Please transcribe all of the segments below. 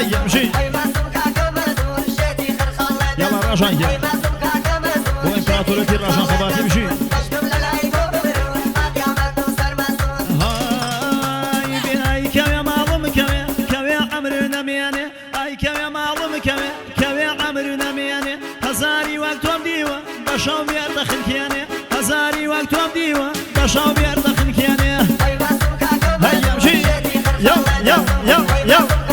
هيا امشي يلا راجان يا وامبراطوريتي راجان خباتي امشي هاي بناي كوي معلوم كوي عمرنا مياني اي كوي معلوم كوي عمرنا مياني هزاري وقتهم ديوة بشاو بيار دخل كياني هزاري وقتهم ديوة بشاو بيار دخل كياني هيا امشي يلا يلا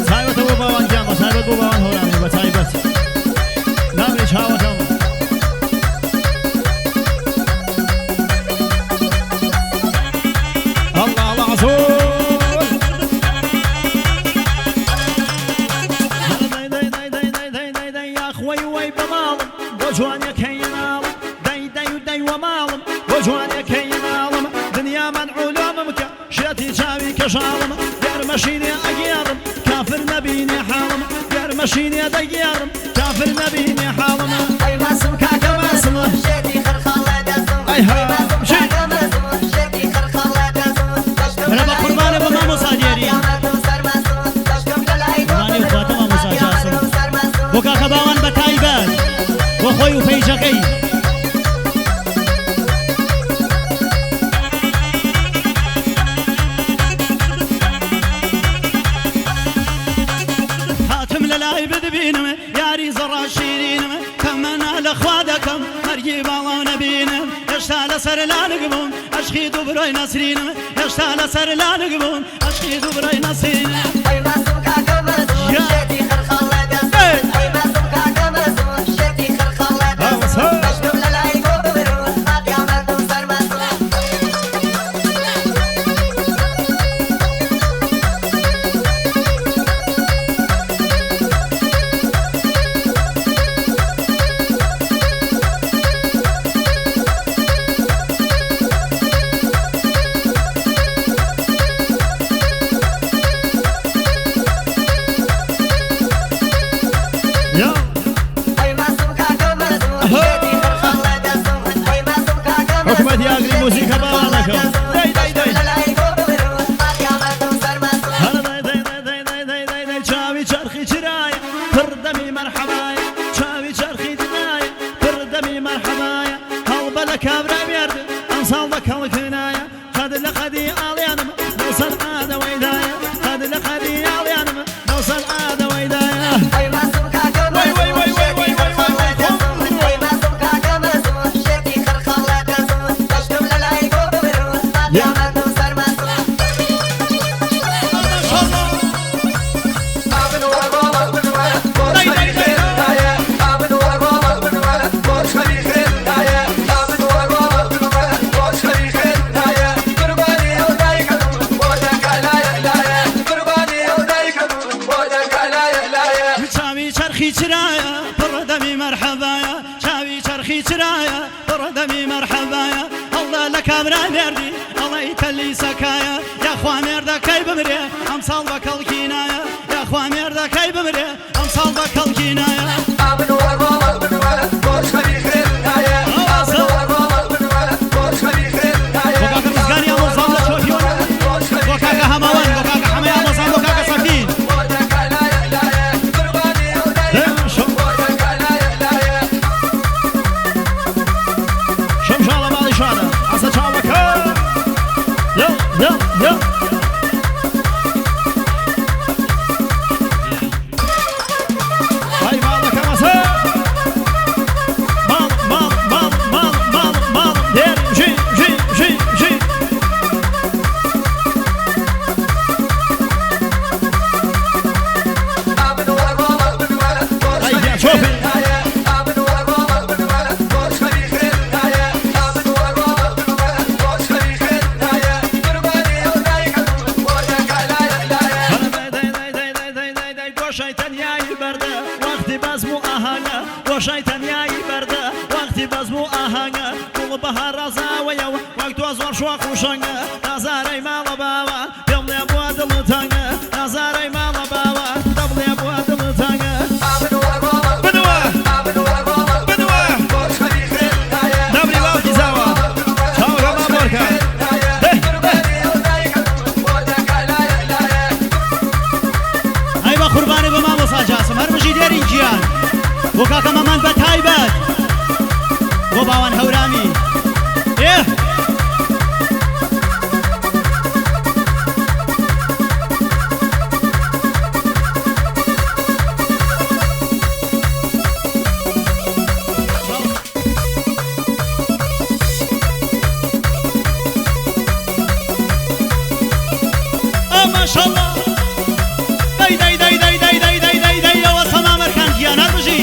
سايبت ابو باوان جامع سايبت ابو باوان هوراني بسايبت نامريش هاوتهم الله عزوز يا اخوي وي بمالم وجوان يا كينالم داي ومالم وجوان يا كينالم دنيا من علومك شاتي جاوي كشالم دير مشيني اجيرم كافر نبيني حالم دير مشيني ديرم كافر نبيني حالم اي ماسم كاكا ماسم شاتي خرخالة دازم اي ها شاتي خرخالة دازم انا بقربان بما مصاديري قرباني وفاتما مصاجاسم وكاكا باوان بتايبات وخوي وفيجاقي ياري زرع شيرين كمنا لأخوادكم مريب الله نبينا يشتال سر لا نقبون أشخي دبري نسرين يشتال سر لا نقبون أشخي دبري نسرين أي ماسم كاكا مزون شتي خرخالة دازون أي ماسم كاكا مزون شتي خرخالة دازون تشتم للاي قبرون ما قيامتهم سر مزون حكمت يا أغري موسيقى بوانكم داي شاوي شرخي شرايا فردمي مرحبايا شاوي شرخي دنايا فردمي مرحبايا هل بلك أبرا بيرد أنصال لك الكنايا قد لقدي آليانم نوصل عادة ويدايا قد لقدي آليانم نوصل عادة ويدايا أي ماسم كاكا شرايا بردمي مرحبايا شاوي شرخي شرايا بردمي مرحبايا الله لك أمرا بيردي الله يتلي سكايا يا أخوان مردا كي بمري أمصال بكال كينايا يا أخوان مردا كي بمري أمصال بكال كينايا أبن وربا أبن ورا بوش خلي خير نايا أبن وربا أبن ورا بوش خلي خير نايا وكاك رزقاني أبو صالة شوفيون وكاك هموان وكاك حمي أبو صالة وكاك سفين بەهار ڕازاوەیە وەک تۆ زۆر شۆخ و شەنگە نازارەی ماڵە باوە دڵێ بووە دڵتەنگە نازارەی ماڵە باوە دڵێ بووە دڵتەنگە بنوە بنوە دەبری باوکی زاوە چاوەکە مامۆرکە ئەی بە قوربانی بە مامۆستا جاسم هەرمژی دێرین گیان بۆ کاکە مەمان بە تایبەت بۆ باوان هەورامی ماشاءالله دەی ئەوە تەمام ئەرکان گیان هەرمژی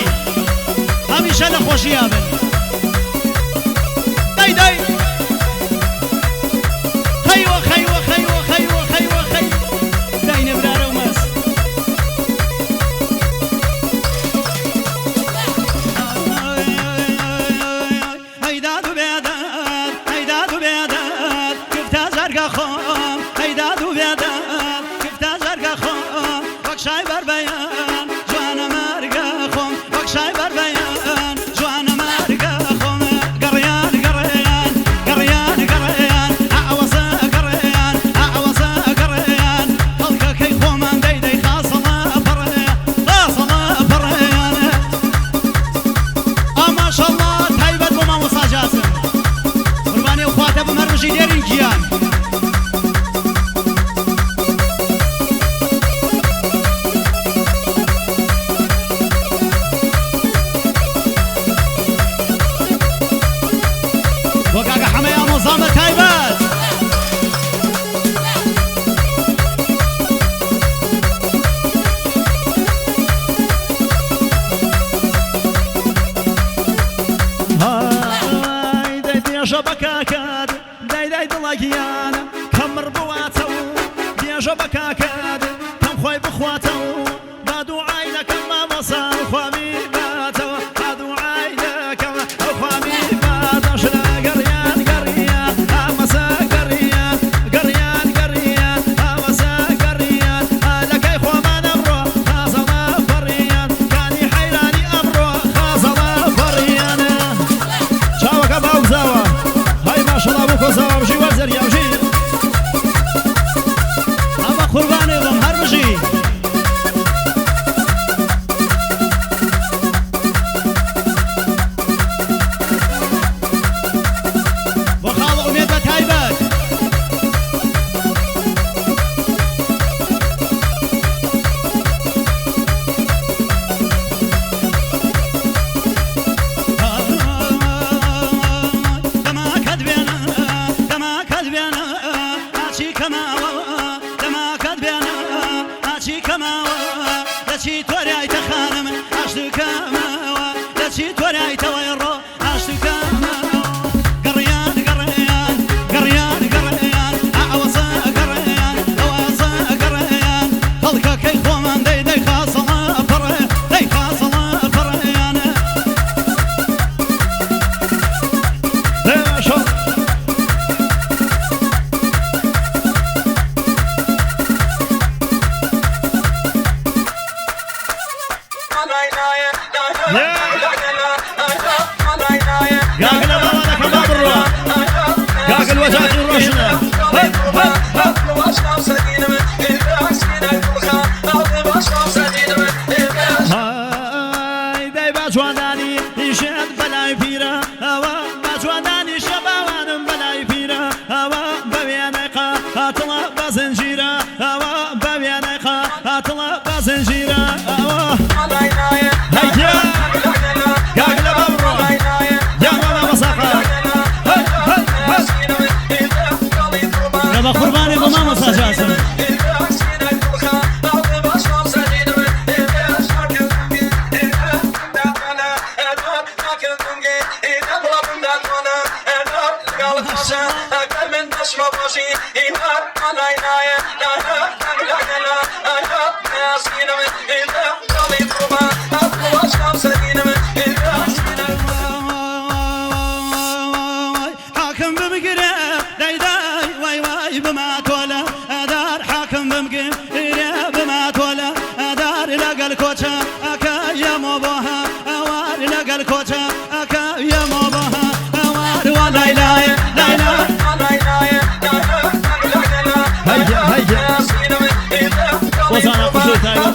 هەمیشە لە خۆشییا بن دەی خەیوە خەیوە خەیوە خەیوە خەیوە خەی دەی نەبرارە و مەس هەیداد و بێداد هەیداد و بێداد گفتە زەرگە خۆم هەیداد و بێداد گفتە زەرگە خۆم وەک شای بەربەیان جوانە مەرگە خۆم وەک شای بەربەیان جوانە مەرگە خۆم گەڕیان گەڕیان گەڕیان گەڕیان ئاوەزە گەڕیان ئاوەزە گەڕیان هەڵکەکەی خۆمان دەی خاسەڵە پەڕیان خاسەڵە پەڕیان ماشاءالله تایبەت بۆ مامۆستا جاسم قوربانی و خواتە بم هەرمژی دێرین گیان وكاكا حماية نظام تايبات هاي داي ديجا بكاكاد داي دلاكيان كمر بواتو ديجا بكاكاد كم خوي بخواتو بادو عينك ما مصار خوامي باتو بادو عينك خوامي باتو شنا قريان قريان امسا قريان قريان قريان امسا قريان لكي خومان امرو خاصنا فريان كاني حيراني امرو خاصنا فريان شاوك ابو زاوة هاي ما شاء الله ابوكو زاوة بجي وزر يا بجي اما قرباني بهم هرمجي قرباني بماما ساجاسم داي داي واي واي بما تولا دار حاكم بمقيم بما تولا دار لقى الكوتشا أكا يا موبوها أوار لقى الكوتشا أكا يا موبوها أوار ولا إله لا إله هيا هيا وصانا قشي تايم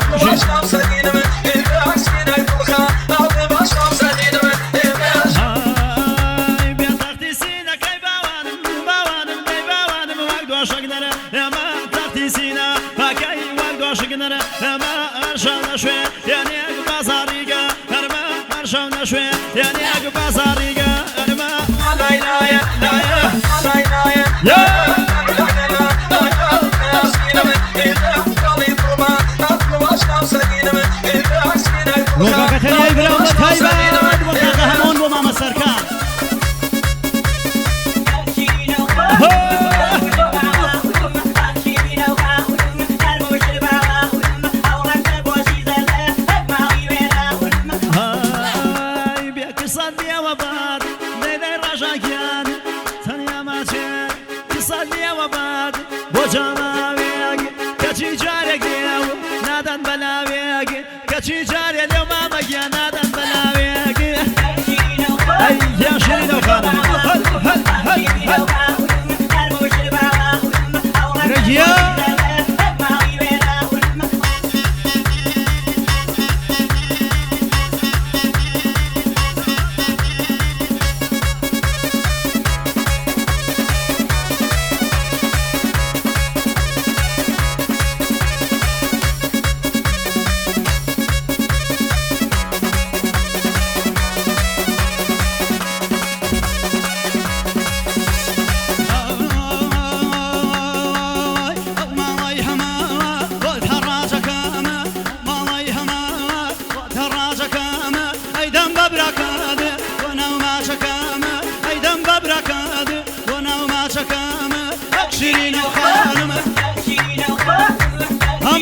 وقاك تلي بلا ومتايبا وقاك همون وماما السركان هاي بيك صدي وباد ليلي رجاكيان تنيا ماتين صدي وباد بوجانا بيك كتي جارك ديو نادن بلا بيك كتي جاري اليوم ماما يا نادن بلا بيك اي يا شيرين وخانم هل هل هل هل رجيا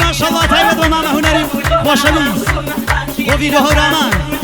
ما شاء الله تايمد وماما هنري وشميس وفيديو هورامان